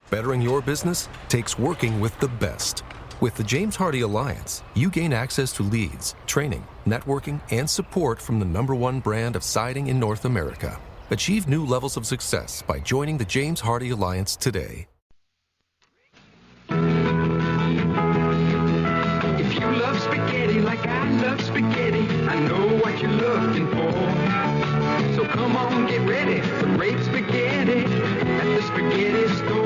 Bettering your business takes working with the best. With the James Hardie Alliance, you gain access to leads, training, networking, and support from the #1 brand of siding in North America. Achieve new levels of success by joining the James Hardie Alliance today. If you love spaghetti like I love spaghetti, I know what you're looking for. So come on, get ready for great spaghetti at the spaghetti store.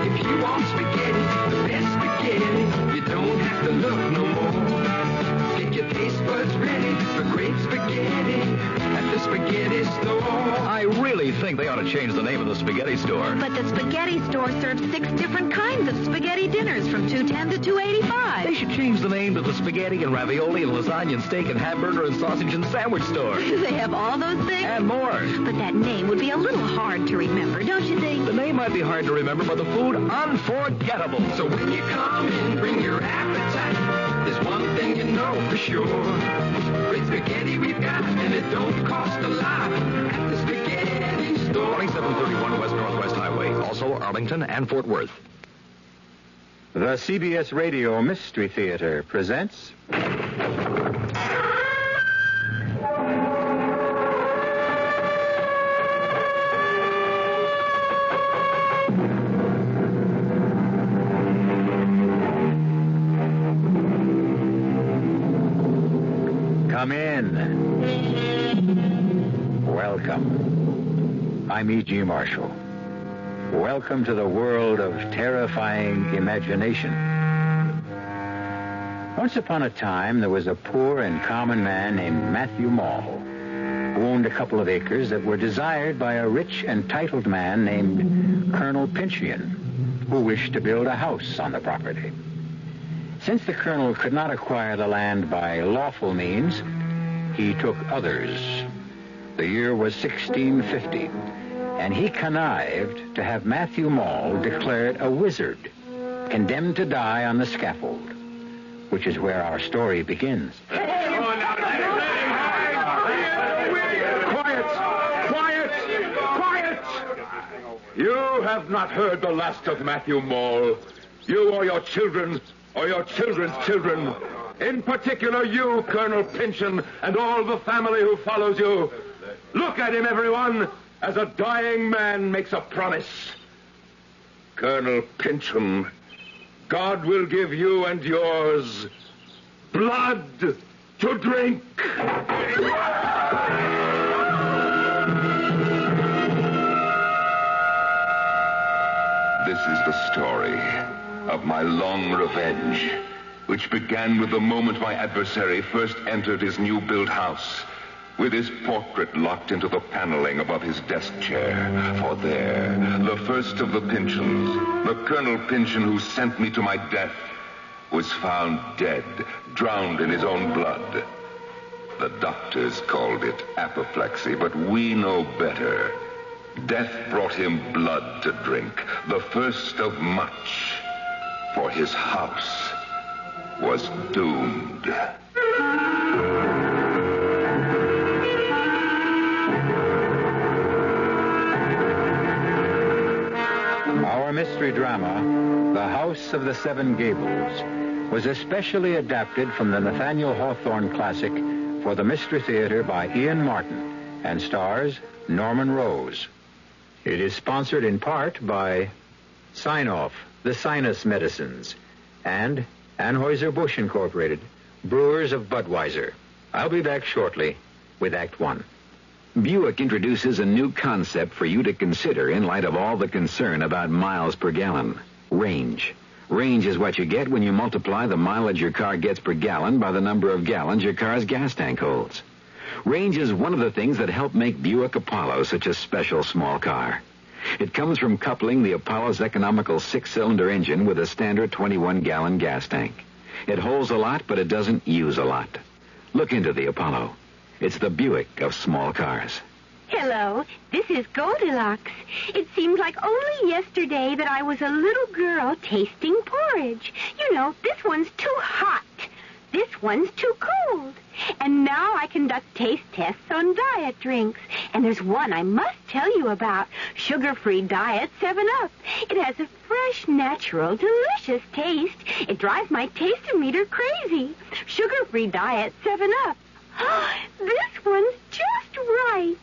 If you want spaghetti, the best spaghetti, you don't have to look no more. Get your taste buds ready for great spaghetti at the spaghetti store. I really think they ought to change the name of the spaghetti store. But the spaghetti store serves 6 different kinds of spaghetti dinners from $2.10 to $2.85. They should change the name to the spaghetti and ravioli and lasagna and steak and hamburger and sausage and sandwich store. They have all those things? And more. But that name would be a little hard to remember, don't you think? The name might be hard to remember, but the food unforgettable. So when you come in, bring your appetite. There's one thing you know for sure. Great spaghetti we've got, and it don't cost a lot at the spaghetti store. 2731 West Northwest Highway. Also Arlington and Fort Worth. The CBS Radio Mystery Theater presents... Come in. Welcome. I'm E.G. Marshall. Welcome to the world of terrifying imagination. Once upon a time, there was a poor and common man named Matthew Mall, who owned a couple of acres that were desired by a rich and titled man named Colonel Pinchian, who wished to build a house on the property. Since the colonel could not acquire the land by lawful means, he took others. The year was 1650, and he connived to have Matthew Mall declared a wizard, condemned to die on the scaffold, which is where our story begins. Quiet! You have not heard the last of Matthew Mall. You or your children or your children's children. In particular, you, Colonel Pynchon, and all the family who follows you. Look at him, everyone, as a dying man makes a promise. Colonel Pynchon, God will give you and yours blood to drink. This is the story of my long revenge, which began with the moment my adversary first entered his new-built house, with his portrait locked into the paneling above his desk chair. For there, the first of the Pynchons, the Colonel Pynchon who sent me to my death, was found dead, drowned in his own blood. The doctors called it apoplexy, but we know better. Death brought him blood to drink, the first of much, for his house was doomed. Our mystery drama, The House of the Seven Gables, was especially adapted from the Nathaniel Hawthorne classic for the Mystery Theater by Ian Martin and stars Norman Rose. It is sponsored in part by Sign-Off, the Sinus Medicines, and Anheuser-Busch Incorporated, brewers of Budweiser. I'll be back shortly with Act One. Buick introduces a new concept for you to consider in light of all the concern about miles per gallon. Range. Range is what you get when you multiply the mileage your car gets per gallon by the number of gallons your car's gas tank holds. Range is one of the things that help make Buick Apollo such a special small car. It comes from coupling the Apollo's economical 6-cylinder engine with a standard 21-gallon gas tank. It holds a lot, but it doesn't use a lot. Look into the Apollo. It's the Buick of small cars. Hello, this is Goldilocks. It seems like only yesterday that I was a little girl tasting porridge. You know, this one's too hot. This one's too cold. And now I conduct taste tests on diet drinks. And there's one I must tell you about. Sugar-free diet 7-Up. It has a fresh, natural, delicious taste. It drives my taste-o-meter crazy. Sugar-free diet 7-Up. This one's just right.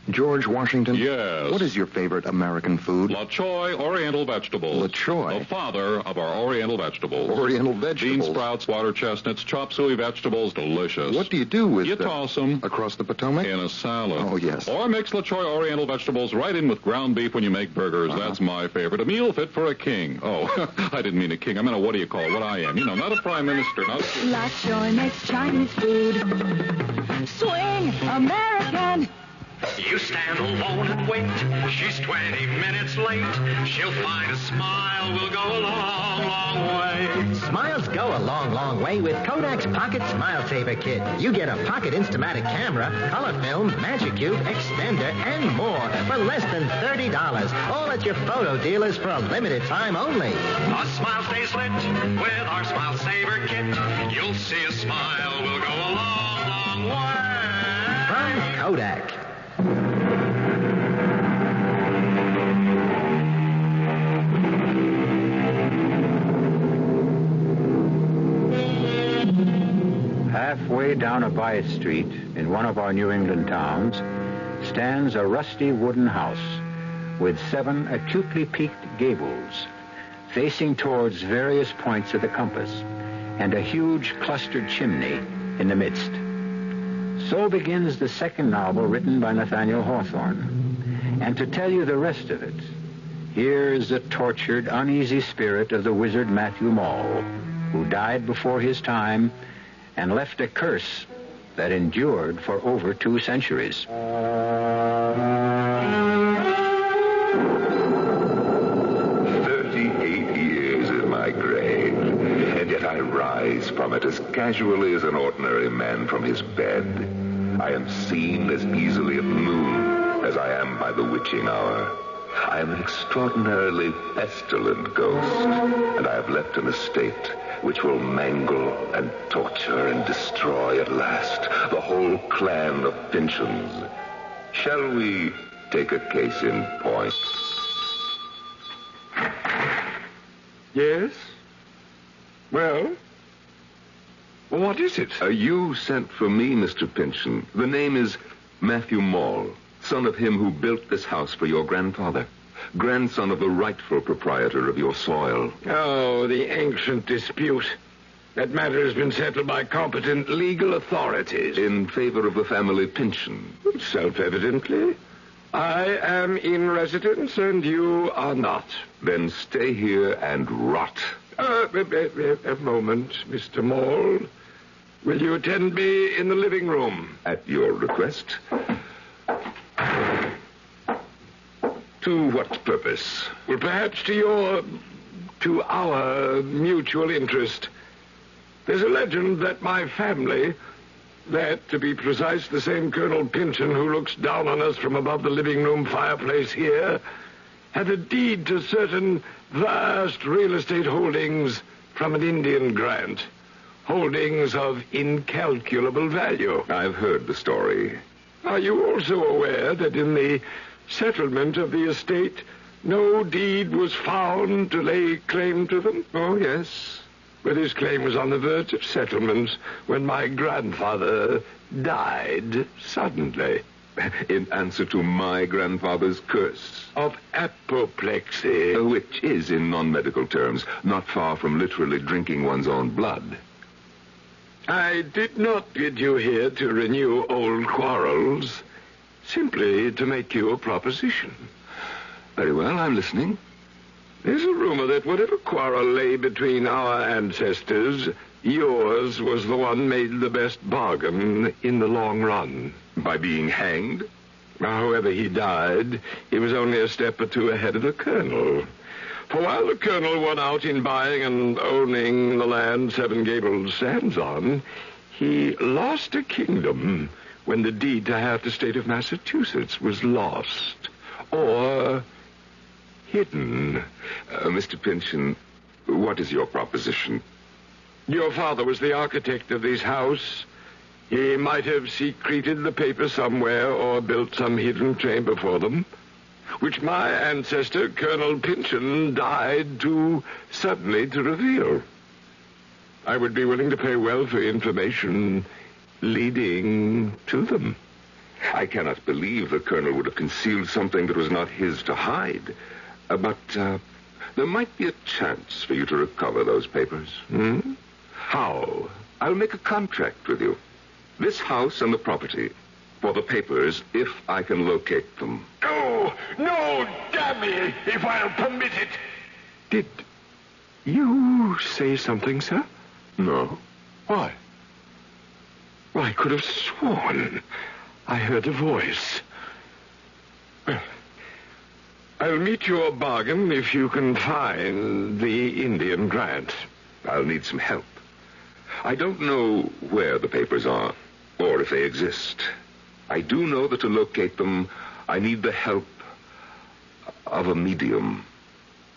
George Washington? Yes. What is your favorite American food? La Choy Oriental Vegetables. La Choy? The father of our Oriental vegetables. Oriental vegetables? Bean sprouts, water chestnuts, chop suey vegetables, delicious. What do you do with You toss them. Across the Potomac? In a salad. Oh, yes. Or mix La Choy Oriental vegetables right in with ground beef when you make burgers. That's my favorite. A meal fit for a king. Oh, I didn't mean a king. I meant what do you call it? What I am. You know, not a prime minister. Not a... La Choy makes Chinese food. Swing American. You stand alone and wait. She's 20 minutes late. She'll find a smile will go a long, long way. Smiles go a long, long way with Kodak's Pocket Smile Saver Kit. You get a Pocket Instamatic camera, color film, Magic Cube, extender, and more for less than $30. All at your photo dealers for a limited time only. A smile stays lit with our Smile Saver Kit. You'll see a smile will go a long, long way. From Kodak. Halfway down a by street in one of our New England towns stands a rusty wooden house with 7 acutely peaked gables facing towards various points of the compass and a huge clustered chimney in the midst. So begins the second novel written by Nathaniel Hawthorne. And to tell you the rest of it, here's the tortured, uneasy spirit of the wizard Matthew Mall, who died before his time and left a curse that endured for over 2 centuries. 38 years in my grave, and yet I rise from it as casually as an ordinary man from his bed. I am seen as easily at noon as I am by the witching hour. I am an extraordinarily pestilent ghost, and I have left an estate which will mangle and torture and destroy at last the whole clan of Pinchins. Shall we take a case in point? Yes? Well, what is it? You sent for me, Mr. Pynchon. The name is Matthew Mall, son of him who built this house for your grandfather. Grandson of the rightful proprietor of your soil. Oh, the ancient dispute. That matter has been settled by competent legal authorities. In favor of the family Pynchon. Self-evidently. I am in residence and you are not. Then stay here and rot. A moment, Mr. Mall. Will you attend me in the living room? At your request. To what purpose? Well, perhaps to our mutual interest. There's a legend that my family, that, to be precise, the same Colonel Pynchon who looks down on us from above the living room fireplace here, had a deed to certain vast real estate holdings from an Indian grant. Holdings of incalculable value. I've heard the story. Are you also aware that in the settlement of the estate, no deed was found to lay claim to them? Oh, yes. But his claim was on the verge of settlement when my grandfather died suddenly. In answer to my grandfather's curse. Of apoplexy. Which is, in non-medical terms, not far from literally drinking one's own blood. I did not bid you here to renew old quarrels. Simply to make you a proposition. Very well, I'm listening. There's a rumor that whatever quarrel lay between our ancestors, yours was the one made the best bargain in the long run. By being hanged? However he died, he was only a step or two ahead of the Colonel. For while the Colonel won out in buying and owning the land 7 Gables stands on, he lost a kingdom when the deed to half the state of Massachusetts was lost. Or hidden. Mr. Pynchon, what is your proposition? Your father was the architect of this house. He might have secreted the papers somewhere or built some hidden chamber for them, which my ancestor, Colonel Pynchon, died too suddenly to reveal. I would be willing to pay well for information leading to them. I cannot believe the Colonel would have concealed something that was not his to hide. But there might be a chance for you to recover those papers. How? I'll make a contract with you. This house and the property. For the papers, if I can locate them. No, damn me, if I'll permit it. Did you say something, sir? No. Why? Well, I could have sworn I heard a voice. Well, I'll meet your bargain if you can find the Indian Grant. I'll need some help. I don't know where the papers are, or if they exist. I do know that to locate them, I need the help of a medium.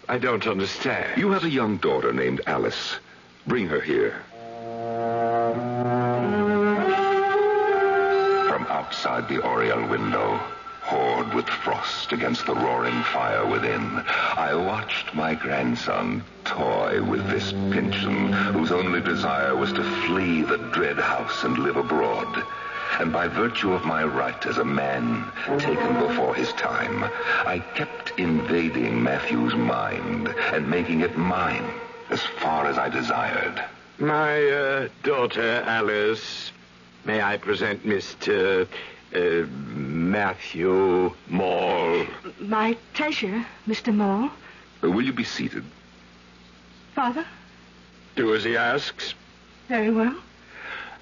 I don't understand. You have a young daughter named Alice. Bring her here. From outside the oriel window, hoard with frost against the roaring fire within, I watched my grandson toy with this Pynchon, whose only desire was to flee the dread house and live abroad. And by virtue of my right as a man taken before his time, I kept invading Matthew's mind and making it mine as far as I desired. My daughter, Alice, may I present Mr. Matthew Mall? My pleasure, Mr. Mole. Will you be seated? Father? Do as he asks. Very well.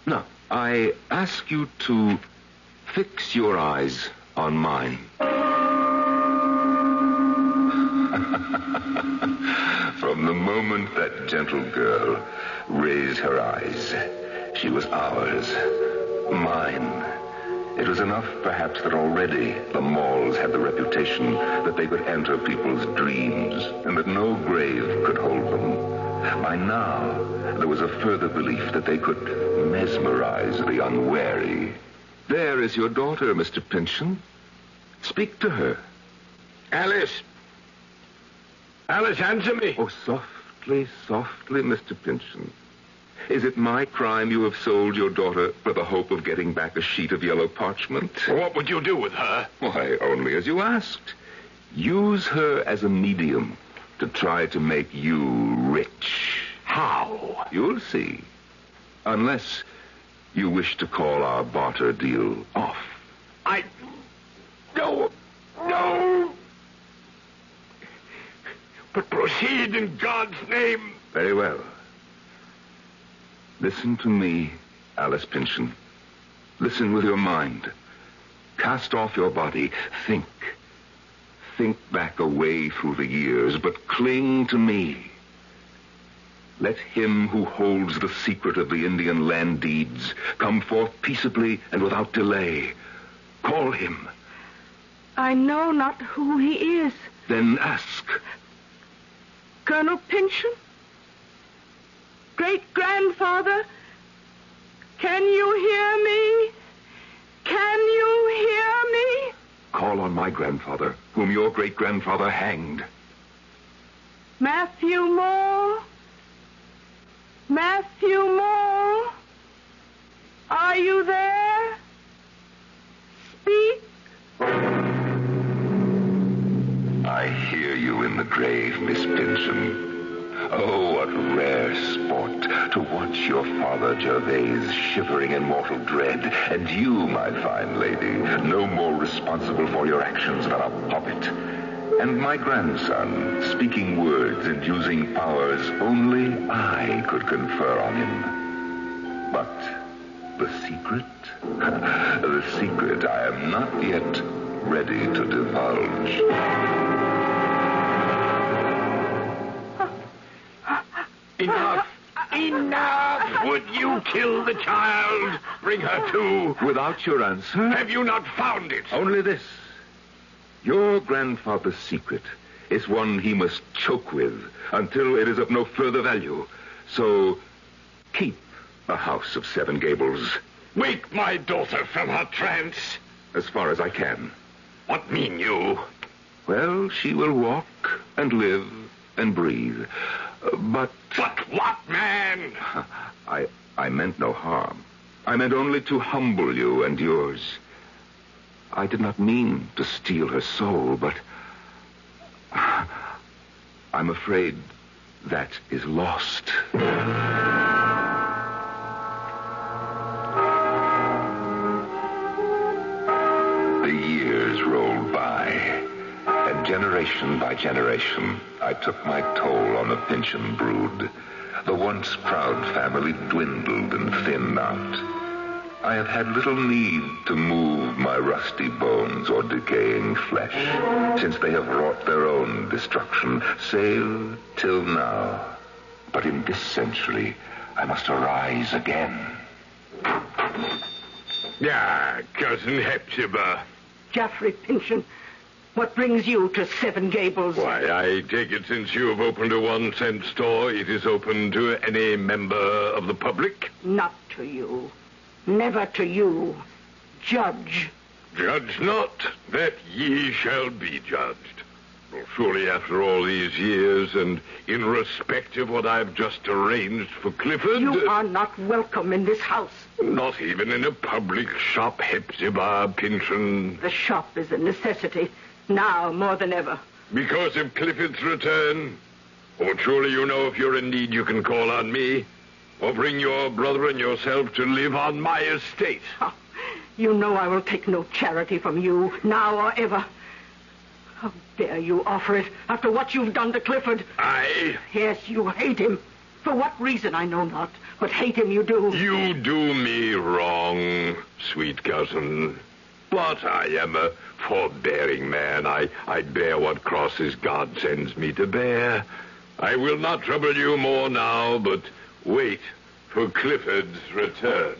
Now, I ask you to fix your eyes on mine. From the moment that gentle girl raised her eyes, she was ours, mine. It was enough, perhaps, that already the Malls had the reputation that they could enter people's dreams and that no grave could hold them. By now, there was a further belief that they could mesmerize the unwary. There is your daughter, Mr. Pynchon. Speak to her. Alice! Alice, answer me! Oh, softly, Mr. Pynchon. Is it my crime you have sold your daughter for the hope of getting back a sheet of yellow parchment? What would you do with her? Why, only as you asked. Use her as a medium to try to make you rich. How? You'll see. Unless you wish to call our barter deal off. No! But proceed in God's name. Very well. Listen to me, Alice Pynchon. Listen with your mind. Cast off your body. Think. Think back away through the years, but cling to me. Let him who holds the secret of the Indian land deeds come forth peaceably and without delay. Call him. I know not who he is. Then ask. Colonel Pynchon? Great-grandfather? Can you hear me? Can you hear me? Call on my grandfather, whom your great-grandfather hanged. Matthew Moore? Matthew Moore? Are you there? Speak. I hear you in the grave, Miss Pynchon. Oh, what rare sport to watch your father Gervais shivering in mortal dread, and you, my fine lady, no more responsible for your actions than a puppet. And my grandson speaking words and using powers only I could confer on him. But the secret? The secret I am not yet ready to divulge. Enough! Would you kill the child? Bring her to. Without your answer? Have you not found it? Only this. Your grandfather's secret is one he must choke with until it is of no further value. So, keep a house of 7 Gables. Wake my daughter from her trance. As far as I can. What mean you? Well, she will walk and live and breathe. But what, man? I meant no harm. I meant only to humble you and yours. I did not mean to steal her soul, but I'm afraid that is lost. The years rolled by, and generation by generation, I took my toll on the Pynchon brood. The once proud family dwindled and thinned out. I have had little need to move my rusty bones or decaying flesh, since they have wrought their own destruction, save till now. But in this century, I must arise again. Cousin Hepzibah. Geoffrey Pynchon, what brings you to 7 Gables? Why, I take it since you have opened a 1-cent store, it is open to any member of the public? Not to you. Never to you. Judge. Judge not, that ye shall be judged. Well, surely after all these years, and in respect of what I've just arranged for Clifford... You are not welcome in this house. Not even in a public shop, Hepzibah Pynchon. The shop is a necessity, now more than ever. Because of Clifford's return? Oh, surely you know if you're in need you can call on me. Or bring your brother and yourself to live on my estate. Oh, you know I will take no charity from you, now or ever. How dare you offer it after what you've done to Clifford? I? Yes, you hate him. For what reason, I know not. But hate him you do. You do me wrong, sweet cousin. But I am a forbearing man. I bear what crosses God sends me to bear. I will not trouble you more now, but... wait for Clifford's return.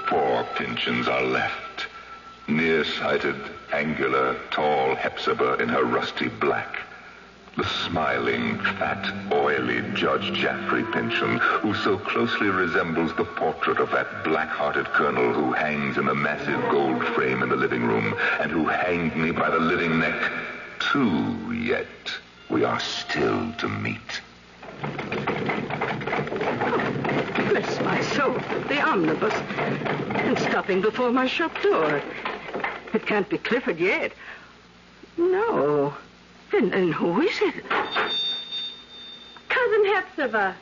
4 Pynchons are left. Nearsighted, angular, tall Hepzibah in her rusty black. The smiling, fat, oily Judge Geoffrey Pynchon, who so closely resembles the portrait of that black-hearted colonel who hangs in the massive gold frame in the living room, and who hanged me by the living neck. 2 yet. We are still to meet. Bless my soul, the omnibus. And stopping before my shop door. It can't be Clifford yet. No. Then who is it? Cousin Hepzibah.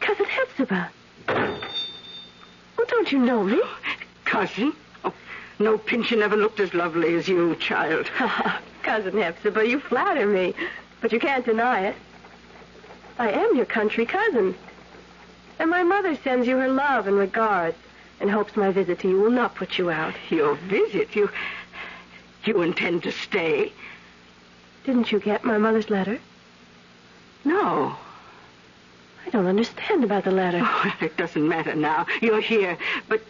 Cousin Hepzibah. Oh, don't you know me? Cousin? Oh, no Pynchon ever looked as lovely as you, child. Cousin Hepzibah, you flatter me, but you can't deny it. I am your country cousin. And my mother sends you her love and regards and hopes my visit to you will not put you out. Your visit? You intend to stay? Didn't you get my mother's letter? No. I don't understand about the letter. Oh, it doesn't matter now. You're here. But,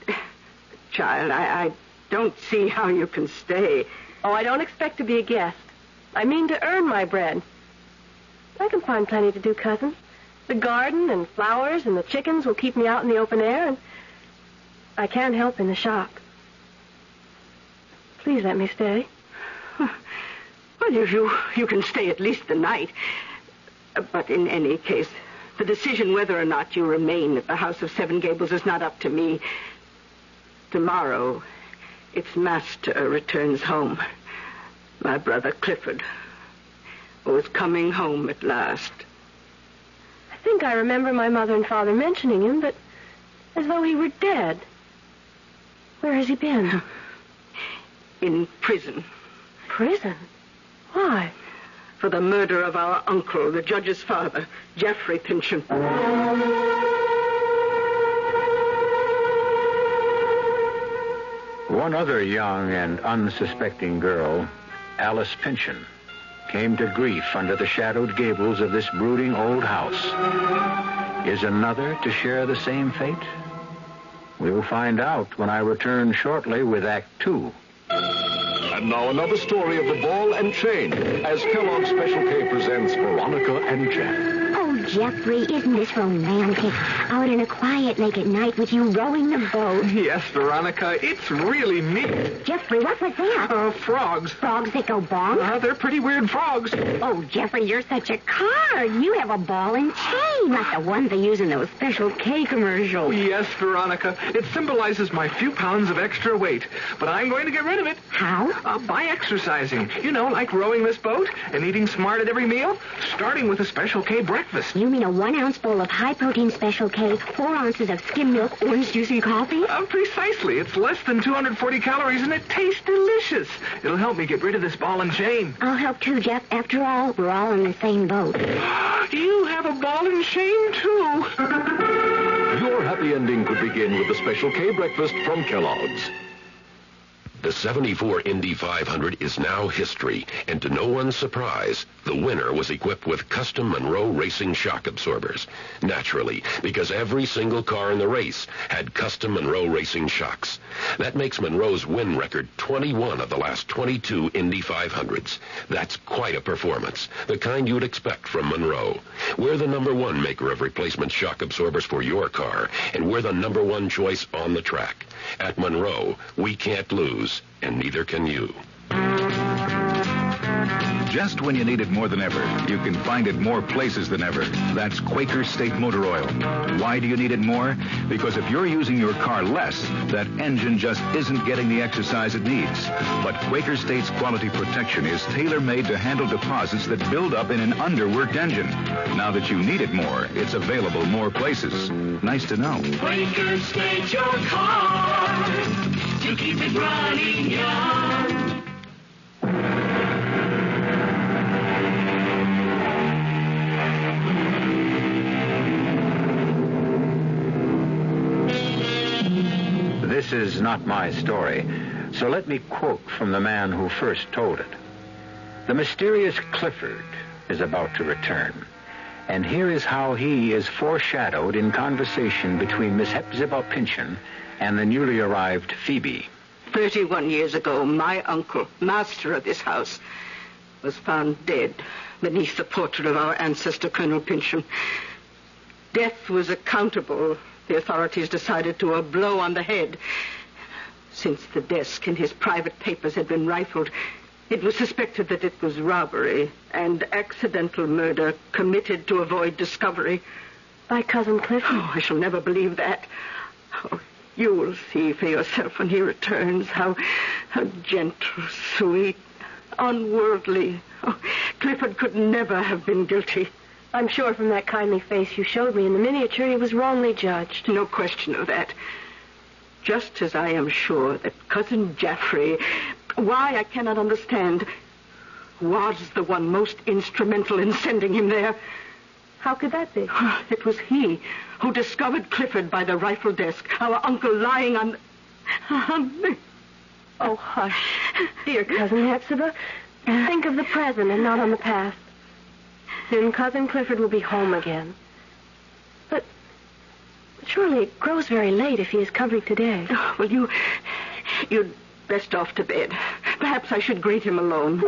child, I don't see how you can stay. Oh, I don't expect to be a guest. I mean to earn my bread. I can find plenty to do, cousin. The garden and flowers and the chickens will keep me out in the open air, and I can't help in the shop. Please let me stay. Well, you can stay at least the night. But in any case, the decision whether or not you remain at the house of 7 Gables is not up to me. Tomorrow, its master returns home. My brother Clifford, who is coming home at last. I think I remember my mother and father mentioning him, but as though he were dead. Where has he been? In prison. Prison? Why? For the murder of our uncle, the judge's father, Geoffrey Pynchon. One other young and unsuspecting girl, Alice Pynchon, came to grief under the shadowed gables of this brooding old house. Is another to share the same fate? We'll find out when I return shortly with Act 2. And now another story of the ball and chain as Kellogg's Special K presents Veronica and Jack. Oh, Jeffrey, isn't this romantic? Out in a quiet lake at night with you rowing the boat. Yes, Veronica, it's really neat. Jeffrey, what was that? Frogs. Frogs that go bonk? They're pretty weird frogs. Oh, Jeffrey, you're such a card. You have a ball and chain, like the ones they use in those Special K commercials. Yes, Veronica. It symbolizes my few pounds of extra weight. But I'm going to get rid of it. How? By exercising. You know, like rowing this boat and eating smart at every meal, starting with a Special K breakfast. You mean a 1-ounce bowl of high-protein Special K, 4 ounces of skim milk, orange juice, and coffee? Precisely. It's less than 240 calories, and it tastes delicious. It'll help me get rid of this ball and chain. I'll help too, Jeff. After all, we're all in the same boat. You have a ball and chain, too. Your happy ending could begin with the Special K breakfast from Kellogg's. The 74 Indy 500 is now history, and to no one's surprise, the winner was equipped with custom Monroe Racing shock absorbers. Naturally, because every single car in the race had custom Monroe Racing shocks. That makes Monroe's win record 21 of the last 22 Indy 500s. That's quite a performance, the kind you'd expect from Monroe. We're the #1 maker of replacement shock absorbers for your car, and we're the #1 choice on the track. At Monroe, we can't lose, and neither can you. Just when you need it more than ever, you can find it more places than ever. That's Quaker State Motor Oil. Why do you need it more? Because if you're using your car less, that engine just isn't getting the exercise it needs. But Quaker State's quality protection is tailor-made to handle deposits that build up in an underworked engine. Now that you need it more, it's available more places. Nice to know. Quaker State your car to keep it running young. This is not my story, so let me quote from the man who first told it. The mysterious Clifford is about to return, and here is how he is foreshadowed in conversation between Miss Hepzibah Pynchon and the newly arrived Phoebe. 31 years ago, my uncle, master of this house, was found dead beneath the portrait of our ancestor, Colonel Pynchon. Death was accountable, the authorities decided, to a blow on the head. Since the desk in his private papers had been rifled, it was suspected that it was robbery and accidental murder committed to avoid discovery. By Cousin Clifford? Oh, I shall never believe that. Oh, you will see for yourself when he returns how gentle, sweet, unworldly. Oh, Clifford could never have been guilty. I'm sure from that kindly face you showed me in the miniature he was wrongly judged. No question of that. Just as I am sure that Cousin Jaffrey, why I cannot understand, was the one most instrumental in sending him there. How could that be? It was he who discovered Clifford by the rifle desk, our uncle lying on the... Oh, hush. Dear Cousin Hepzibah, think of the present and not on the past. Then Cousin Clifford will be home again. But surely it grows very late if he is coming today. Oh, well, you'd best off to bed. Perhaps I should greet him alone.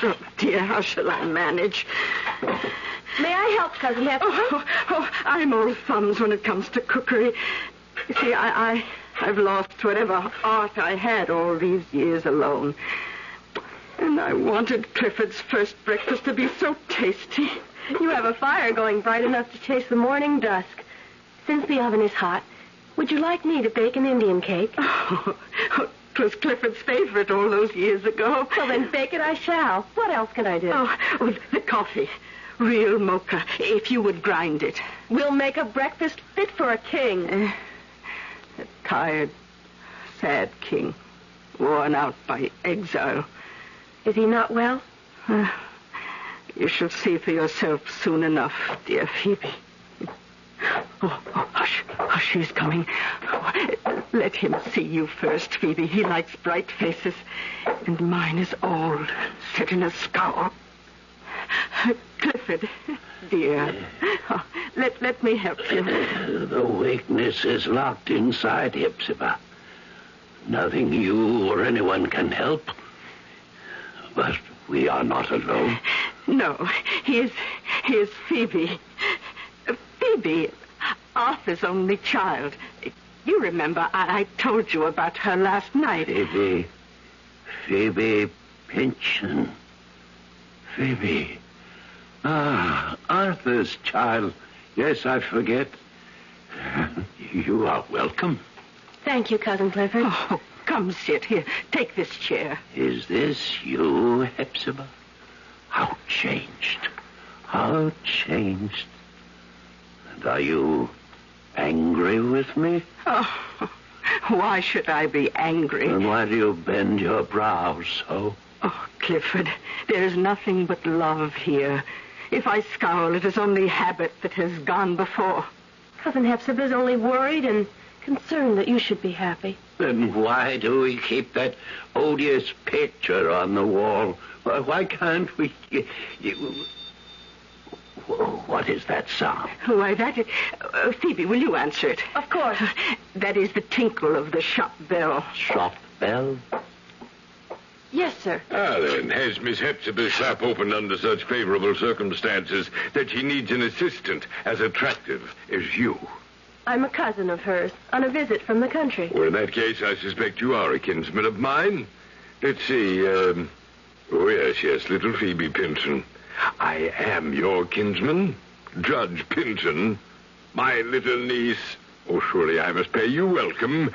Oh, dear, how shall I manage? May I help, Cousin Hepzibah? Oh, I'm all thumbs when it comes to cookery. You see, I've lost whatever art I had all these years alone. And I wanted Clifford's first breakfast to be so tasty. You have a fire going bright enough to chase the morning dusk. Since the oven is hot, would you like me to bake an Indian cake? Oh, it was Clifford's favorite all those years ago. Well, then bake it I shall. What else can I do? Oh, the coffee. Real mocha, if you would grind it. We'll make a breakfast fit for a king. A tired, sad king, worn out by exile. Is he not well? You shall see for yourself soon enough, dear Phoebe. Oh, hush, he's coming. Oh, let him see you first, Phoebe. He likes bright faces, and mine is old, set in a scowl. Clifford, dear, Let me help you. The weakness is locked inside Hepzibah. Nothing you or anyone can help. But we are not alone. No, he is Phoebe. Phoebe, Arthur's only child. You remember I told you about her last night. Phoebe Pynchon. Phoebe. Ah, Arthur's child. Yes, I forget. You are welcome. Thank you, Cousin Clifford. Oh, come sit here. Take this chair. Is this you, Hepzibah? How changed. How changed. And are you angry with me? Oh, why should I be angry? And why do you bend your brows so? Oh, Clifford, there is nothing but love here. If I scowl, it is only habit that has gone before. Cousin Hepzibah's only worried and concerned that you should be happy. Then why do we keep that odious picture on the wall? Why can't we... What is that sound? Why, that is... Phoebe, will you answer it? Of course. That is the tinkle of the shop bell. Shop bell? Yes, sir. Ah, then, has Miss Hepzibah's shop opened under such favorable circumstances that she needs an assistant as attractive as you? I'm a cousin of hers, on a visit from the country. Well, in that case, I suspect you are a kinsman of mine. Let's see, oh, yes, little Phoebe Pynchon. I am your kinsman, Judge Pynchon, my little niece. Oh, surely I must pay you welcome.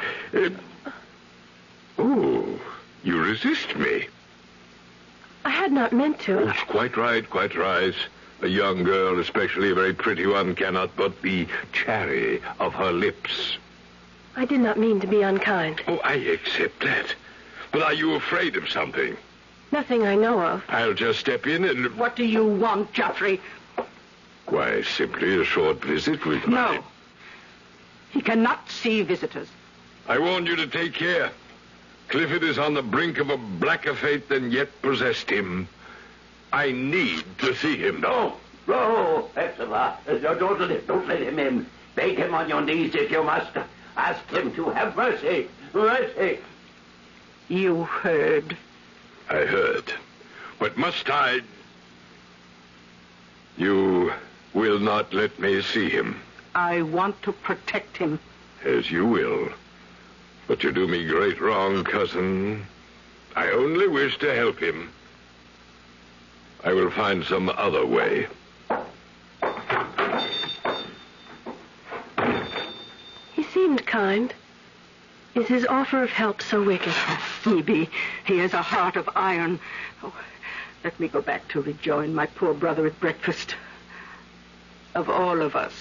Oh, you resist me. I had not meant to. Oh, quite right, quite right. A young girl, especially a very pretty one, cannot but be chary of her lips. I did not mean to be unkind. Oh, I accept that. But are you afraid of something? Nothing I know of. I'll just step in and... What do you want, Geoffrey? Why, simply a short visit with my... No. He cannot see visitors. I warned you to take care. Clifford is on the brink of a blacker fate than yet possessed him. I need to see him, though. No, Hepzibah. Don't let him in. Beg him on your knees if you must. Ask him to have mercy. Mercy. You heard. I heard. But must I... You will not let me see him. I want to protect him. As you will. But you do me great wrong, cousin. I only wish to help him. I will find some other way. He seemed kind. Is his offer of help so wicked? Phoebe, he has a heart of iron. Oh, let me go back to rejoin my poor brother at breakfast. Of all of us,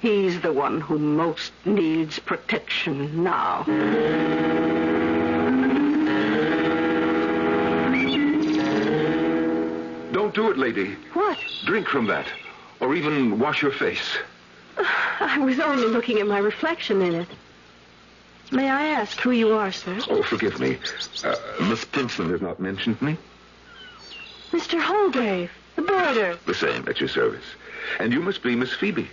he's the one who most needs protection now. Don't do it, lady. What? Drink from that. Or even wash your face. I was only looking at my reflection in it. May I ask who you are, sir? Oh, forgive me. Miss Pynchon has not mentioned me. Mr. Holgrave, the boarder. The same, at your service. And you must be Miss Phoebe.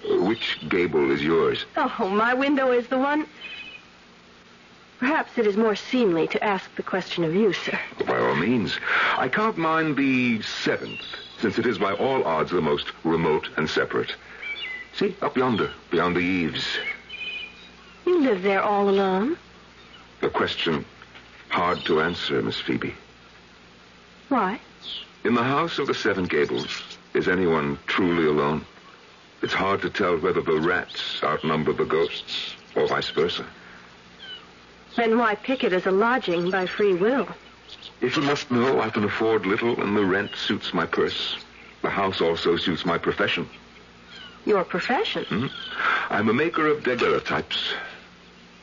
Which gable is yours? Oh, my window is the one... Perhaps it is more seemly to ask the question of you, sir. By all means. I count mine the 7th, since it is by all odds the most remote and separate. See, up yonder, beyond the eaves. You live there all alone? A question hard to answer, Miss Phoebe. Why? In the house of the 7 Gables, is anyone truly alone? It's hard to tell whether the rats outnumber the ghosts, or vice versa. Then why pick it as a lodging by free will? If you must know, I can afford little, and the rent suits my purse. The house also suits my profession. Your profession? Mm-hmm. I'm a maker of daguerreotypes.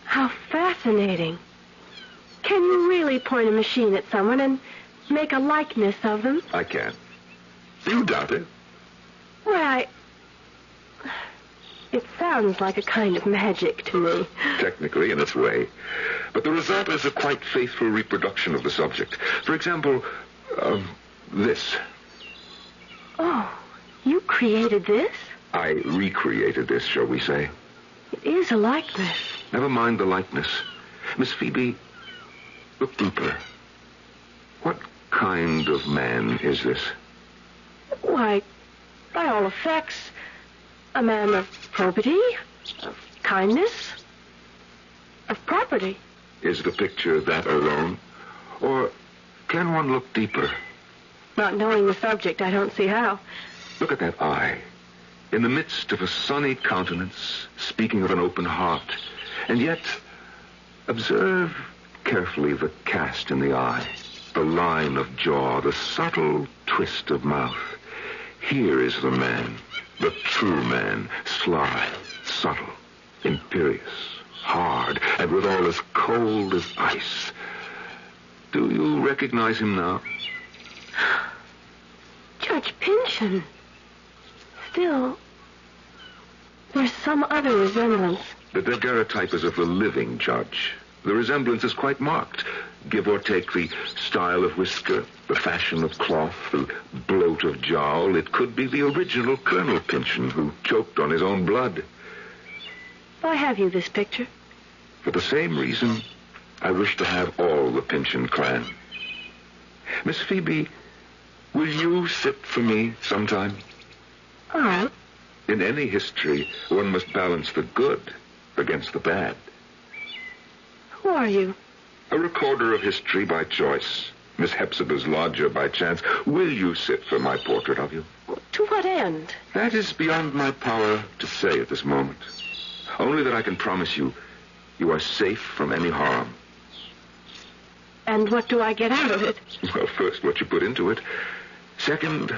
How fascinating. Can you really point a machine at someone and make a likeness of them? I can. You doubt it? Why, it sounds like a kind of magic to me. Technically, in its way. But the result is a quite faithful reproduction of the subject. For example, this. Oh, you created this? I recreated this, shall we say. It is a likeness. Never mind the likeness. Miss Phoebe, look deeper. What kind of man is this? Why, by all effects, a man of probity, of kindness, of property. Is the picture that alone? Or can one look deeper? Not knowing the subject, I don't see how. Look at that eye. In the midst of a sunny countenance, speaking of an open heart. And yet, observe carefully the cast in the eye, the line of jaw, the subtle twist of mouth. Here is the man, the true man, sly, subtle, imperious, hard, and withal as cold as ice. Do you recognize him now? Judge Pynchon. Still, there's some other resemblance. The daguerreotype is of the living judge. The resemblance is quite marked. Give or take the style of whisker, the fashion of cloth, the bloat of jowl, it could be the original Colonel Pynchon who choked on his own blood. Why have you this picture? For the same reason, I wish to have all the Pynchon clan. Miss Phoebe, will you sit for me sometime? All right. In any history, one must balance the good against the bad. Who are you? A recorder of history by choice. Miss Hepzibah's lodger by chance. Will you sit for my portrait of you? To what end? That is beyond my power to say at this moment. Only that I can promise you, you are safe from any harm. And what do I get out of it? Well, first, what you put into it. Second,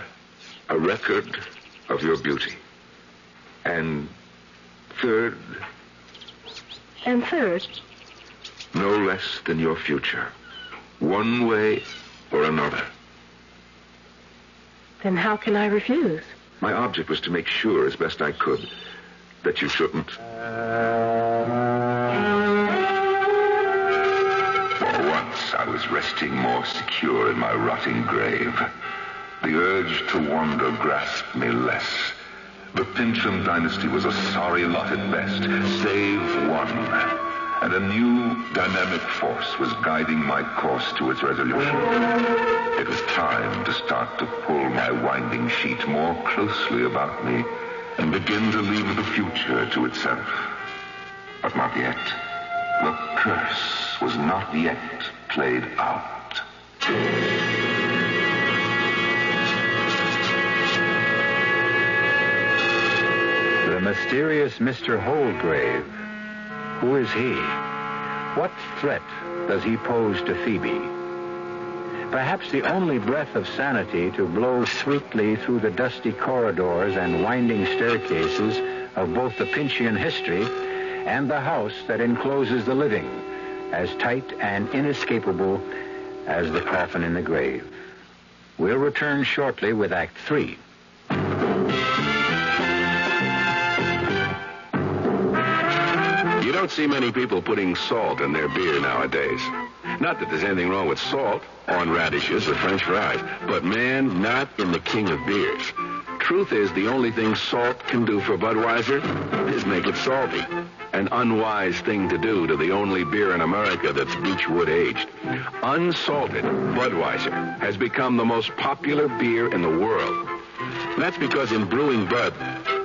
a record of your beauty. And third... And third? No less than your future. One way or another. Then how can I refuse? My object was to make sure, as best I could, that you shouldn't. Once I was resting more secure in my rotting grave. The urge to wander grasped me less. The Pynchon dynasty was a sorry lot at best, save one. And a new dynamic force was guiding my course to its resolution. It was time to start to pull my winding sheet more closely about me and begin to leave the future to itself. But not yet. The curse was not yet played out. The mysterious Mr. Holdgrave. Who is he? What threat does he pose to Phoebe? Perhaps the only breath of sanity to blow sweetly through the dusty corridors and winding staircases of both the Pynchon history and the house that encloses the living, as tight and inescapable as the coffin in the grave. We'll return shortly with Act 3. You don't see many people putting salt in their beer nowadays. Not that there's anything wrong with salt on radishes or French fries, but man, not in the king of beers. Truth is, the only thing salt can do for Budweiser is make it salty. An unwise thing to do to the only beer in America that's beechwood aged. Unsalted Budweiser has become the most popular beer in the world. That's because in brewing Bud,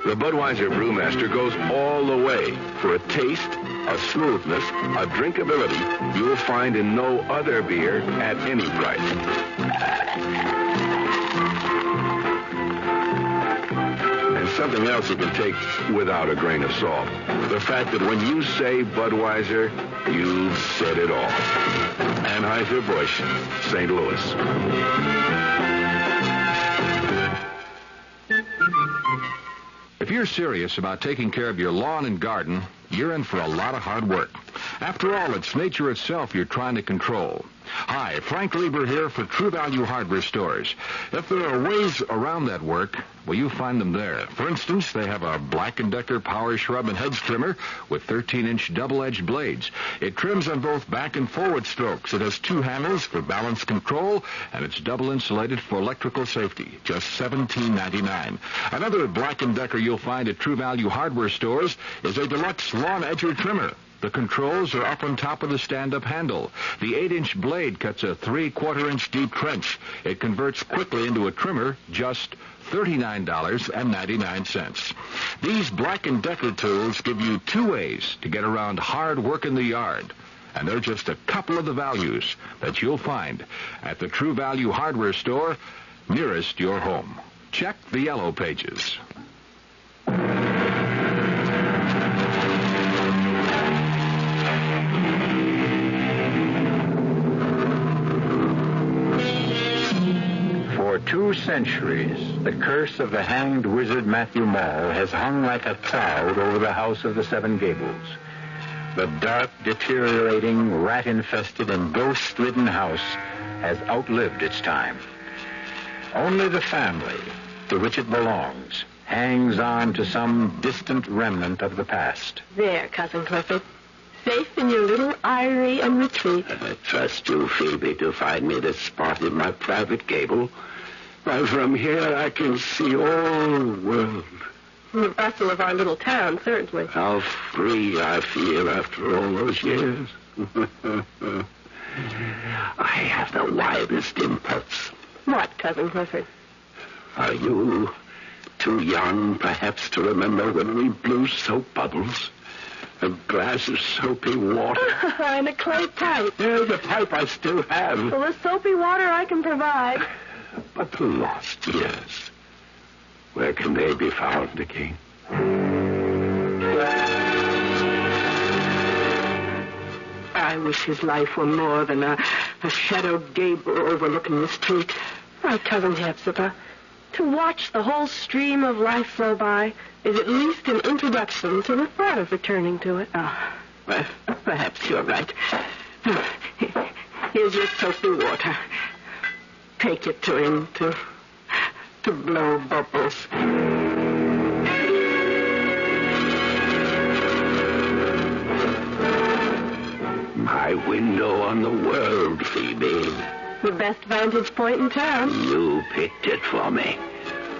the Budweiser brewmaster goes all the way for a taste, a smoothness, a drinkability you'll find in no other beer at any price. And something else you can take without a grain of salt. The fact that when you say Budweiser, you've said it all. Anheuser-Busch, St. Louis. If you're serious about taking care of your lawn and garden, you're in for a lot of hard work. After all, it's nature itself you're trying to control. Hi, Frank Lieber here for True Value Hardware Stores. If there are ways around that work, well, you find them there. For instance, they have a Black & Decker Power Shrub and Hedge Trimmer with 13-inch double-edged blades. It trims on both back and forward strokes. It has 2 handles for balance control, and it's double insulated for electrical safety. Just $17.99. Another Black & Decker you'll find at True Value Hardware Stores is a deluxe lawn edger trimmer. The controls are up on top of the stand-up handle. The 8-inch blade cuts a 3/4-inch deep trench. It converts quickly into a trimmer, just $39.99. These Black & Decker tools give you 2 ways to get around hard work in the yard. And they're just a couple of the values that you'll find at the True Value Hardware Store nearest your home. Check the yellow pages. For 2 centuries, the curse of the hanged wizard Matthew Mall has hung like a cloud over the house of the 7 Gables. The dark, deteriorating, rat-infested, and ghost-ridden house has outlived its time. Only the family to which it belongs hangs on to some distant remnant of the past. There, Cousin Clifford. Safe in your little eyrie and retreat. I trust you, Phoebe, to find me this spot in my private gable. While from here I can see all the world. The bustle of our little town, certainly. How free I feel after all those years. I have the wildest impulse. What, Cousin Clifford? Are you too young, perhaps, to remember when we blew soap bubbles? A glass of soapy water. And a clay pipe. Yeah, the pipe I still have. Well, the soapy water I can provide. But the lost years, where can they be found again? I wish his life were more than a shadowed gable overlooking the street. My Cousin Hepzibah, to watch the whole stream of life flow by is at least an introduction to the thought of returning to it. Well, perhaps you're right. Here's your soapy water. Take it to him to blow bubbles. My window on the world, Phoebe. The best vantage point in town. You picked it for me.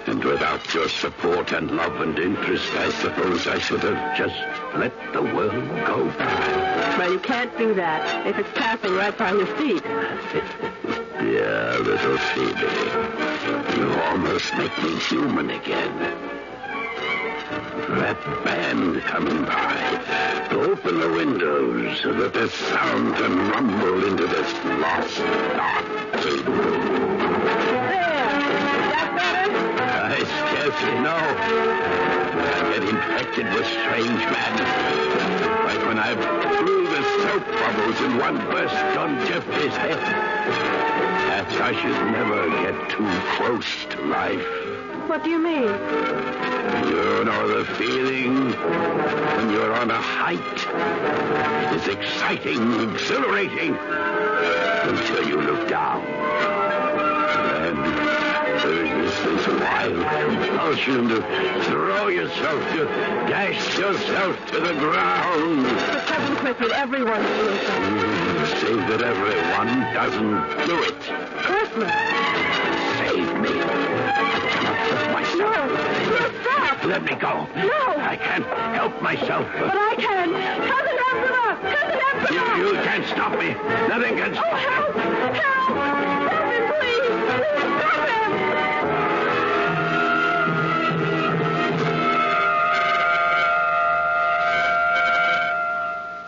And without your support and love and interest, I suppose I should have just let the world go by. Well, you can't do that if it's passing right by your feet. Dear little Phoebe, you almost make me human again. That band coming by, open the windows so that the sound can rumble into this lost, dark room. I scarcely know. I get infected with strange madness. Like when I blew the soap bubbles and one burst on Jeffrey's head. Perhaps I should never get too close to life. What do you mean? You know the feeling when you're on a height. It's exciting, exhilarating, until you look down. This wild compulsion to throw yourself, to dash yourself to the ground. But Cousin Clifford, everyone does it. See that everyone doesn't do it. Christmas. Save me. I cannot help myself. No, stop. Let me go. No. I can't help myself. But I can. Cousin Hepzibah! Cousin Hepzibah! You can't stop me. Nothing can stop me. Oh, help! Help! Help him, please! Please stop him!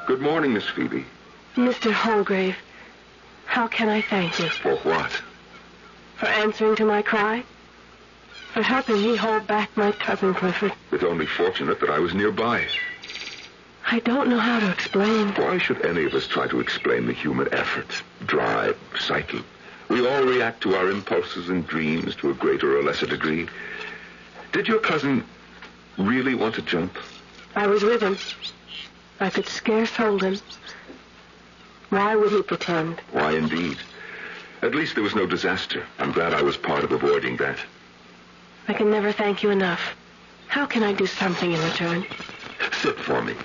Good morning, Miss Phoebe. Mr. Holgrave, how can I thank you? For what? For answering to my cry? For helping me hold back my Cousin Clifford? It's only fortunate that I was nearby. I don't know how to explain. Why should any of us try to explain the human effort, drive, psyche? We all react to our impulses and dreams to a greater or lesser degree. Did your cousin really want to jump? I was with him. I could scarce hold him. Why would he pretend? Why, indeed. At least there was no disaster. I'm glad I was part of avoiding that. I can never thank you enough. How can I do something in return? Sit for me.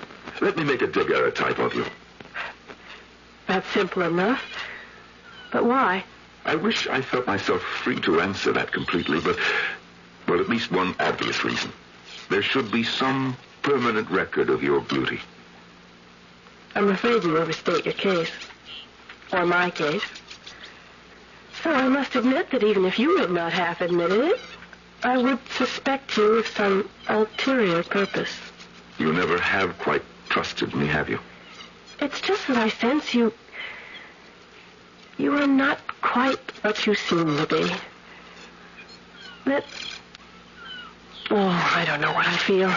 Let me make a daguerreotype of you. That's simple enough. But why? I wish I felt myself free to answer that completely, but at least one obvious reason. There should be some permanent record of your beauty. I'm afraid you overstate your case. Or my case. So I must admit that even if you had not half admitted it, I would suspect you of some ulterior purpose. You never have quite trusted me, have you? It's just that I sense you are not quite what you seem to be. I don't know what I feel.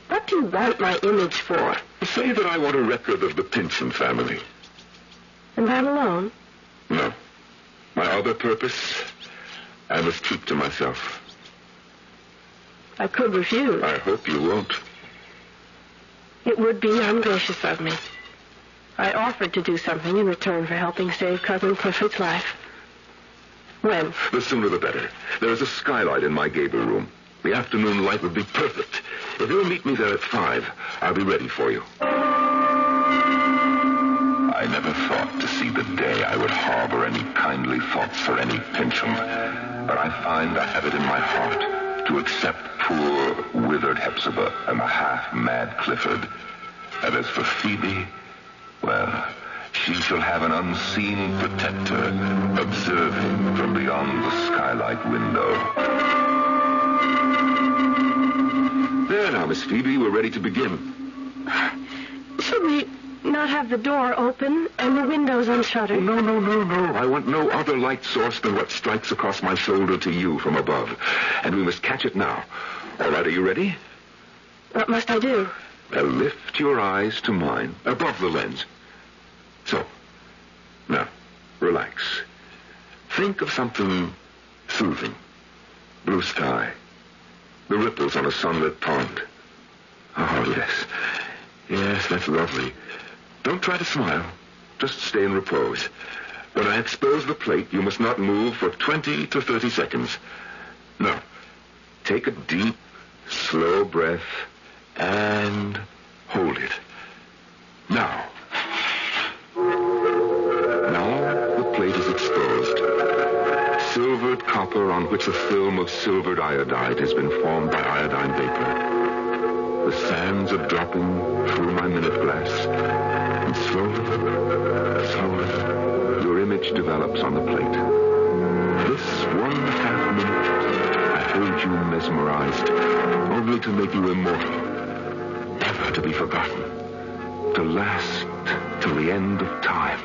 What do you want my image for? Say that I want a record of the Pynchon family. And that alone? No. My other purpose, I must keep to myself. I could refuse. I hope you won't. It would be ungracious of me. I offered to do something in return for helping save Cousin Clifford's life. When? The sooner the better. There is a skylight in my gable room. The afternoon light would be perfect. If you'll meet me there at 5, I'll be ready for you. I never thought to see the day I would harbor any kindly thoughts for any Pynchon. But I find I have it in my heart to accept poor, withered Hepzibah and the half-mad Clifford. And as for Phoebe, well, she shall have an unseen protector observing from beyond the skylight window. There now, Miss Phoebe, we're ready to begin. Should we not have the door open and the windows unshuttered? No. I want no other light source than what strikes across my shoulder to you from above. And we must catch it now. All right, are you ready? What must I do? Well, lift your eyes to mine, above the lens. So, now, relax. Think of something soothing. Blue sky. The ripples on a sunlit pond. Oh, yes. Yes, that's lovely. Don't try to smile. Just stay in repose. When I expose the plate, you must not move for 20 to 30 seconds. Now, take a deep, slow breath and hold it. Now the plate is exposed. Silvered copper on which a film of silvered iodide has been formed by iodine vapor. The sands are dropping through my minute glass. And slowly, your image develops on the plate. This 1/2 minute, I heard you mesmerized, only to make you immortal, never to be forgotten, to last till the end of time.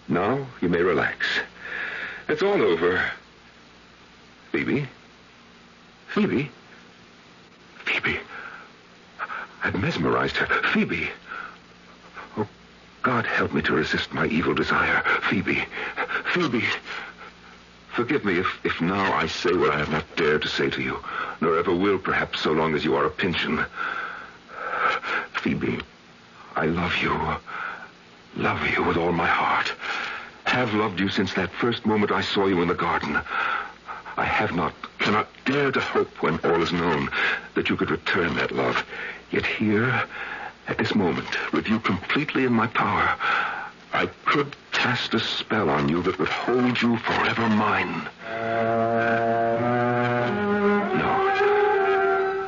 Now you may relax. It's all over. Phoebe? I've mesmerized her. Phoebe! Oh, God help me to resist my evil desire. Phoebe! Forgive me if now I say what I have not dared to say to you, nor ever will, perhaps, so long as you are a Pynchon. Phoebe, I love you with all my heart. Have loved you since that first moment I saw you in the garden. I cannot dare to hope when all is known that you could return that love. Yet here, at this moment, with you completely in my power, I could cast a spell on you that would hold you forever mine.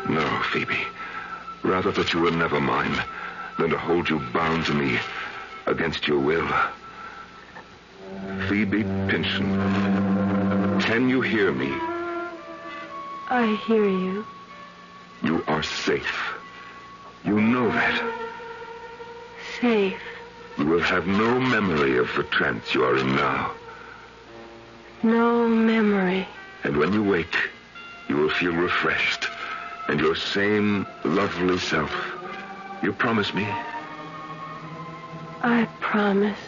No, Phoebe. Rather that you were never mine than to hold you bound to me against your will. Phoebe Pynchon, can you hear me? I hear you. You are safe. You know that. Safe. You will have no memory of the trance you are in now. No memory. And when you wake, you will feel refreshed and your same lovely self. You promise me? I promise.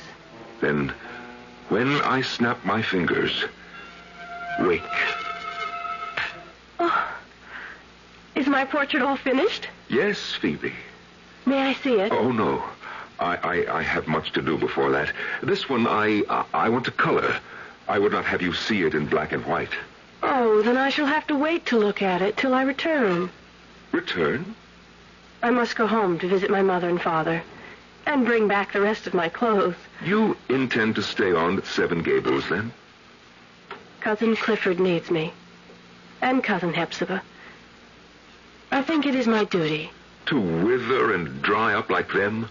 Then, when I snap my fingers, wake. Oh, is my portrait all finished? Yes, Phoebe. May I see it? Oh, no. I have much to do before that. This one, I want to color. I would not have you see it in black and white. Oh, then I shall have to wait to look at it till I return. Return? I must go home to visit my mother and father and bring back the rest of my clothes. You intend to stay on at Seven Gables, then? Cousin Clifford needs me. And Cousin Hepzibah. I think it is my duty. To wither and dry up like them?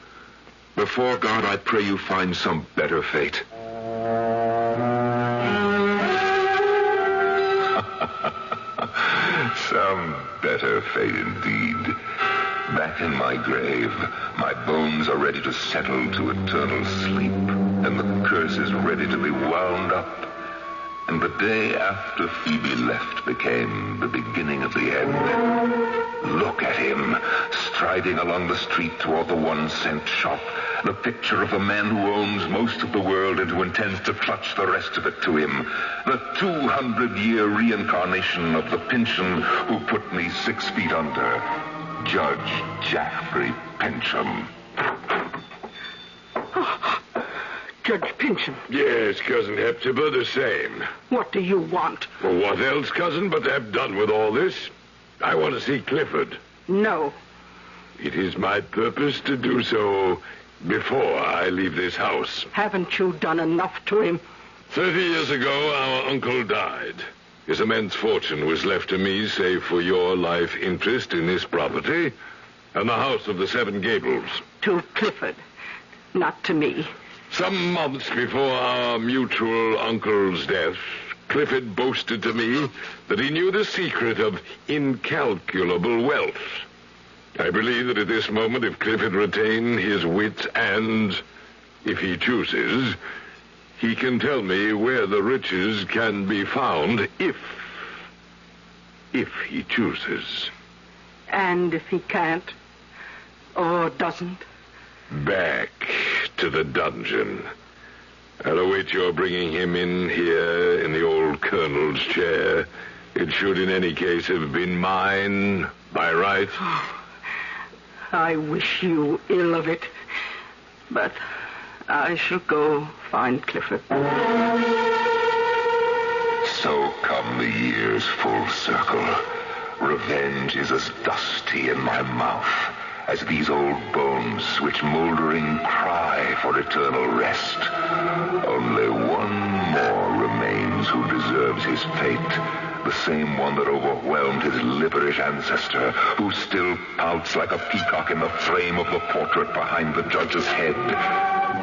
Before God, I pray you find some better fate. Some better fate indeed. Back in my grave, my bones are ready to settle to eternal sleep, and the curse is ready to be wound up. And the day after Phoebe left became the beginning of the end. Look at him, striding along the street toward the 1-cent shop. The picture of the man who owns most of the world and who intends to clutch the rest of it to him. The 200-year reincarnation of the Pynchon who put me 6 feet under. Judge Jaffrey Pynchon. Judge Pynchon. Yes, Cousin Hepzibah, the same. What do you want? Well, what else, cousin, but to have done with all this? I want to see Clifford. No. It is my purpose to do so before I leave this house. Haven't you done enough to him? 30 years ago, our uncle died. His immense fortune was left to me, save for your life interest in this property and the house of the Seven Gables. To Clifford, not to me. Some months before our mutual uncle's death, Clifford boasted to me that he knew the secret of incalculable wealth. I believe that at this moment, if Clifford retain his wits and, if he chooses, he can tell me where the riches can be found if he chooses. And if he can't, or doesn't? Back to the dungeon. I'll await your bringing him in here in the old colonel's chair. It should in any case have been mine, by right. I wish you ill of it. But I shall go find Clifford. So come the years full circle. Revenge is as dusty in my mouth as these old bones which moldering cry for eternal rest. Only one more remains who deserves his fate, the same one that overwhelmed his liverish ancestor, who still pouts like a peacock in the frame of the portrait behind the judge's head.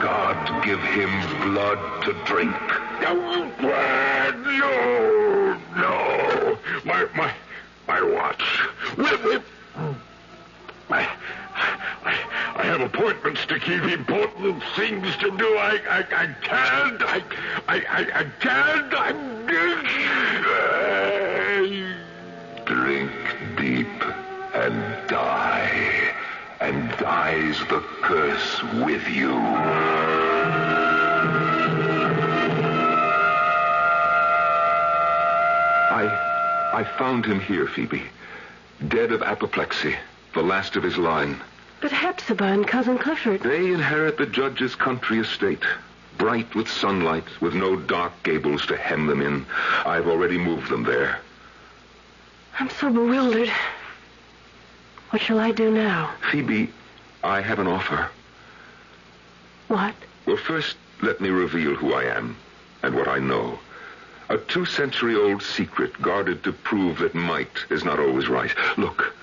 God give him blood to drink. No, no. My watch. I have appointments to keep, important things to do. I can't. I can't. Drink deep and die, and dies the curse with you. I found him here, Phoebe. Dead of apoplexy, the last of his line. But Hepzibah and Cousin Clifford... They inherit the judge's country estate. Bright with sunlight, with no dark gables to hem them in. I've already moved them there. I'm so bewildered. What shall I do now? Phoebe, I have an offer. What? Well, first, let me reveal who I am and what I know. A 2-century-old secret guarded to prove that might is not always right. Look,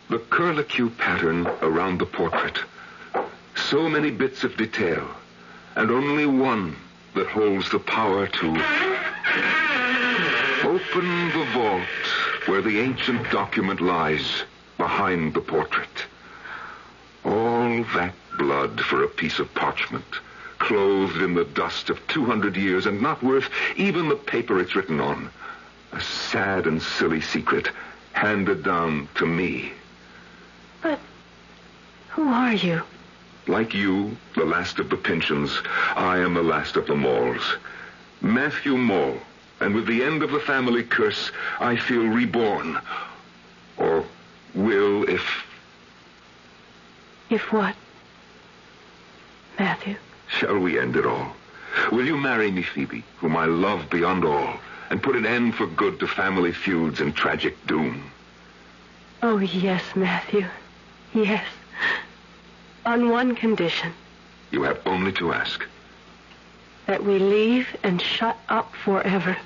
the curlicue pattern around the portrait. So many bits of detail, and only one that holds the power to open the vault where the ancient document lies behind the portrait. All that blood for a piece of parchment, clothed in the dust of 200 years and not worth even the paper it's written on. A sad and silly secret handed down to me. But who are you? Like you, the last of the Pynchons, I am the last of the Mauls. Matthew Maul, and with the end of the family curse, I feel reborn. Or will if... If what? Matthew? Shall we end it all? Will you marry me, Phoebe, whom I love beyond all, and put an end for good to family feuds and tragic doom? Oh, yes, Matthew. Yes. On one condition. You have only to ask. That we leave and shut up forever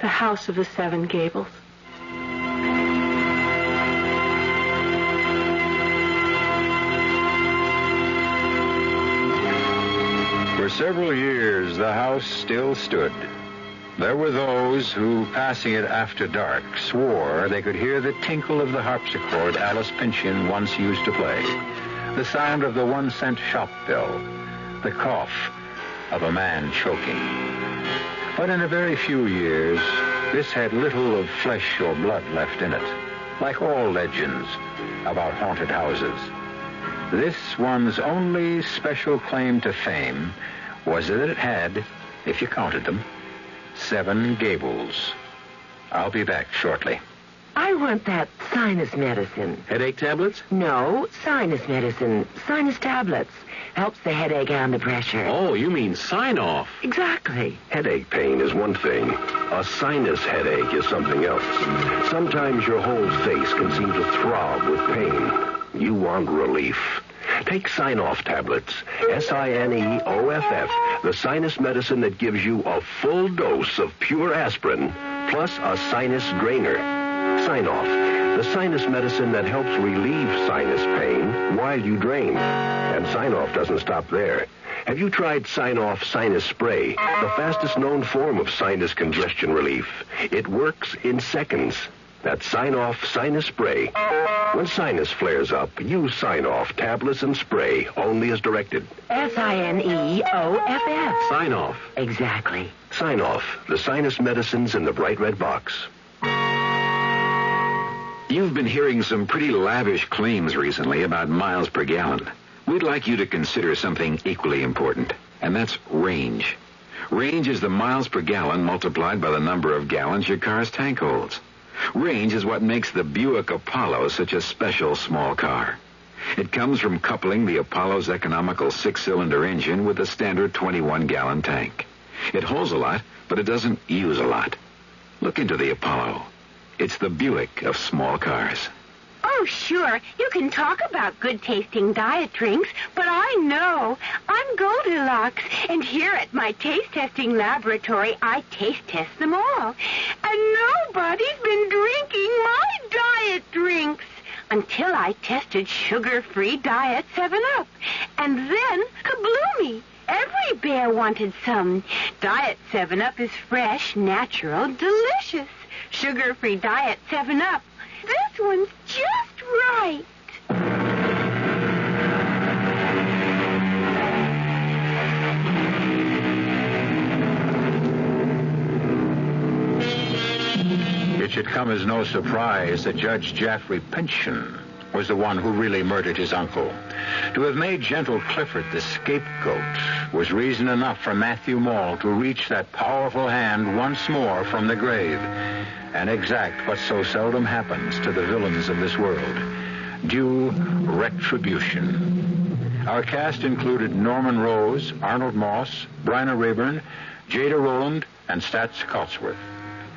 the house of the Seven Gables. For several years, the house still stood. There were those who, passing it after dark, swore they could hear the tinkle of the harpsichord Alice Pynchon once used to play, the sound of the 1-cent shop bell, the cough of a man choking. But in a very few years, this had little of flesh or blood left in it, like all legends about haunted houses. This one's only special claim to fame was that it had, if you counted them, 7 gables. I'll be back shortly. I want that sinus medicine. Headache tablets? No, sinus medicine. Sinus tablets. Helps the headache and the pressure. Oh, you mean sign-off. Exactly. Headache pain is one thing. A sinus headache is something else. Sometimes your whole face can seem to throb with pain. You want relief. Take Sign-Off tablets. Sineoff, the sinus medicine that gives you a full dose of pure aspirin, plus a sinus drainer. Sign-Off, the sinus medicine that helps relieve sinus pain while you drain. And Sign-Off doesn't stop there. Have you tried Sign-Off Sinus Spray, the fastest known form of sinus congestion relief? It works in seconds. That's Sign-Off Sinus Spray. When sinus flares up, use Sign-Off tablets and spray, only as directed. Sineoff. Sign-Off. Exactly. Sign-Off, the sinus medicines in the bright red box. You've been hearing some pretty lavish claims recently about miles per gallon. We'd like you to consider something equally important, and that's range. Range is the miles per gallon multiplied by the number of gallons your car's tank holds. Range is what makes the Buick Apollo such a special small car. It comes from coupling the Apollo's economical 6-cylinder engine with a standard 21-gallon tank. It holds a lot, but it doesn't use a lot. Look into the Apollo. It's the Buick of small cars. Oh, sure, you can talk about good-tasting diet drinks, but I know. I'm Goldilocks, and here at my taste-testing laboratory, I taste-test them all. And nobody's been drinking my diet drinks until I tested sugar-free Diet 7-Up. And then, kabloomy! Every bear wanted some. Diet 7-Up is fresh, natural, delicious. Sugar-free Diet 7-Up. This one's just right. It should come as no surprise that Judge Jaffrey Pynchon was the one who really murdered his uncle. To have made Gentle Clifford the scapegoat was reason enough for Matthew Mall to reach that powerful hand once more from the grave and exact what so seldom happens to the villains of this world: due retribution. Our cast included Norman Rose, Arnold Moss, Bryna Rayburn, Jada Rowland, and Stats Cotsworth.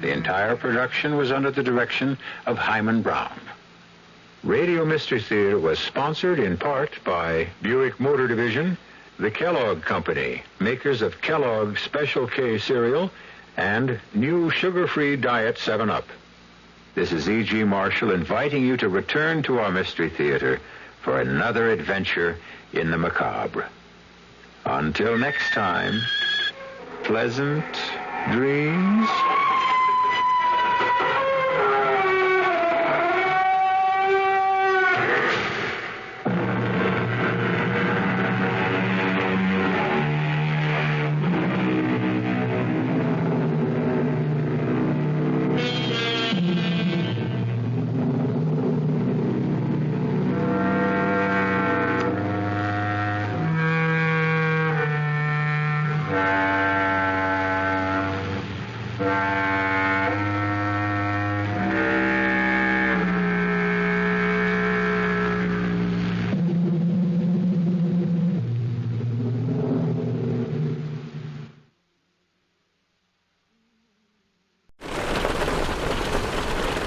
The entire production was under the direction of Hyman Brown. Radio Mystery Theater was sponsored in part by Buick Motor Division, the Kellogg Company, makers of Kellogg's Special K cereal, and new sugar-free Diet 7-Up. This is E.G. Marshall inviting you to return to our Mystery Theater for another adventure in the macabre. Until next time, pleasant dreams.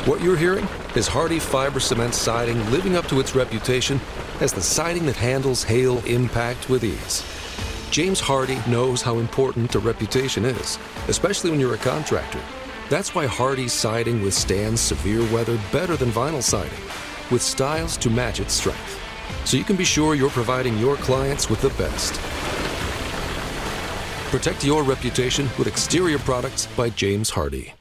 What you're hearing is Hardie Fiber Cement Siding living up to its reputation as the siding that handles hail impact with ease. James Hardie knows how important a reputation is, especially when you're a contractor. That's why Hardie's siding withstands severe weather better than vinyl siding, with styles to match its strength. So you can be sure you're providing your clients with the best. Protect your reputation with exterior products by James Hardie.